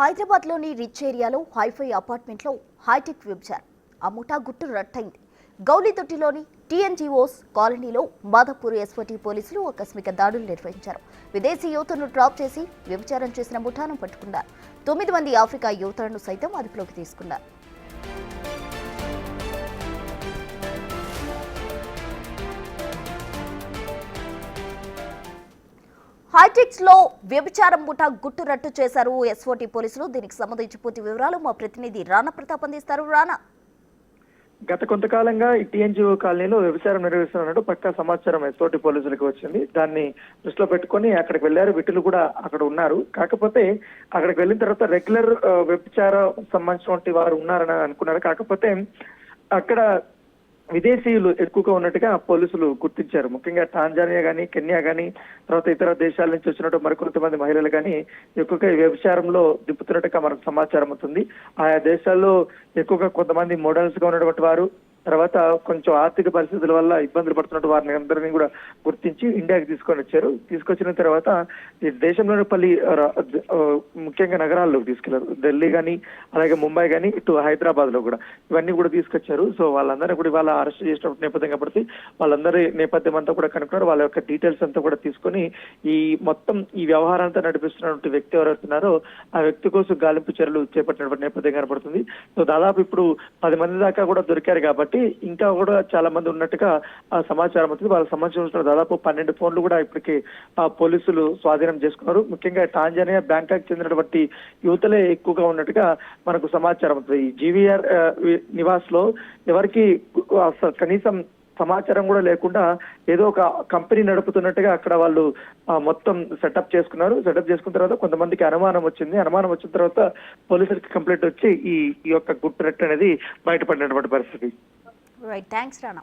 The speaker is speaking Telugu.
హైదరాబాద్లోని రిచ్ ఏరియాలో హైఫై అపార్ట్మెంట్లో హైటెక్ వ్యభిచారం ఆ ముఠా గుట్టు రట్టయింది. గౌలిదొట్టిలోని టీఎన్జీఓస్ కాలనీలో మాధవపూర్ ఎస్ఓటీ పోలీసులు ఆకస్మిక దాడులు నిర్వహించారు. విదేశీ యువతను డ్రాప్ చేసి వ్యభిచారం చేసిన ముఠాను పట్టుకున్నారు. 9 మంది ఆఫ్రికా యువతలను సైతం అదుపులోకి తీసుకున్నారు. హైటెక్స్ లో వ్యభిచారం ముఠా గుట్టు రట్టు చేశారు ఎస్ఓటీ పోలీసులు. దీనికి సంబంధించి పూర్తి వివరాలు మా ప్రతినిధి రాణా ప్రతాప్ అందిస్తారు. రాణా, గత కొంతకాలంగా ఈ టీఎన్జీఓ కాలనీలో వ్యభిచారం నిర్వహిస్తున్నట్టు పక్కా సమాచారం ఎస్ఓటీ పోలీసులకు వచ్చింది. దాన్ని దృష్టిలో పెట్టుకుని అక్కడికి వెళ్లారు. విటులు కూడా అక్కడ ఉన్నారు. కాకపోతే అక్కడికి వెళ్ళిన తర్వాత రెగ్యులర్ వ్యభిచారం సంబంధించినటువంటి వారు ఉన్నారని అనుకున్నారు. కాకపోతే అక్కడ విదేశీయులు ఎక్కువగా ఉన్నట్టుగా పోలీసులు గుర్తించారు. ముఖ్యంగా టాంజానియా గానీ, కెన్యా గానీ, తర్వాత ఇతర దేశాల నుంచి వచ్చినట్టు మరికొంతమంది మహిళలు కానీ ఎక్కువగా ఈ వ్యభిచారంలో దిప్పుతున్నట్టుగా మనకు సమాచారం అవుతుంది. ఆయా దేశాల్లో ఎక్కువగా కొంతమంది మోడల్స్ గా ఉన్నటువంటి వారు, తర్వాత కొంచెం ఆర్థిక పరిస్థితుల వల్ల ఇబ్బందులు పడుతున్నట్టు వారిని అందరినీ కూడా గుర్తించి ఇండియాకి తీసుకొని వచ్చారు. తీసుకొచ్చిన తర్వాత ఈ దేశంలోని పలు ముఖ్యంగా నగరాల్లోకి తీసుకెళ్లారు. ఢిల్లీ కానీ, అలాగే ముంబై కానీ, ఇటు హైదరాబాద్ లో కూడా ఇవన్నీ కూడా తీసుకొచ్చారు. సో వాళ్ళందరినీ కూడా ఇవాళ అరెస్ట్ చేసినప్పుడు నేపథ్యం కాబట్టి వాళ్ళందరి నేపథ్యం అంతా కూడా కనుక్కున్నారు. వాళ్ళ యొక్క డీటెయిల్స్ అంతా కూడా తీసుకొని ఈ మొత్తం ఈ వ్యవహారంతా నడిపిస్తున్నటువంటి వ్యక్తి ఎవరైతున్నారో ఆ వ్యక్తి కోసం గాలింపు చర్యలు చేపట్టినటువంటి నేపథ్యం కనబడుతుంది. సో దాదాపు ఇప్పుడు 10 మంది దాకా కూడా దొరికారు కాబట్టి ఇంకా కూడా చాలా మంది ఉన్నట్టుగా సమాచారం అవుతుంది. వాళ్ళకి సంబంధించిన దాదాపు 12 ఫోన్లు కూడా ఇప్పటికీ పోలీసులు స్వాధీనం చేసుకున్నారు. ముఖ్యంగా టాంజానియా, బ్యాంకాక్ చెందినటువంటి యువతలే ఎక్కువగా ఉన్నట్టుగా మనకు సమాచారం అవుతుంది. ఈ జీవీఆర్ నివాస్ లో ఎవరికి కనీసం సమాచారం కూడా లేకుండా ఏదో ఒక కంపెనీ నడుపుతున్నట్టుగా అక్కడ వాళ్ళు మొత్తం సెటప్ చేసుకున్నారు. సెటప్ చేసుకున్న తర్వాత కొంతమందికి అనుమానం వచ్చింది. అనుమానం వచ్చిన తర్వాత పోలీసులకి కంప్లైంట్ వచ్చి ఈ యొక్క గుట్టు రెట్ అనేది బయటపడినటువంటి పరిస్థితి. Right, thanks Rana.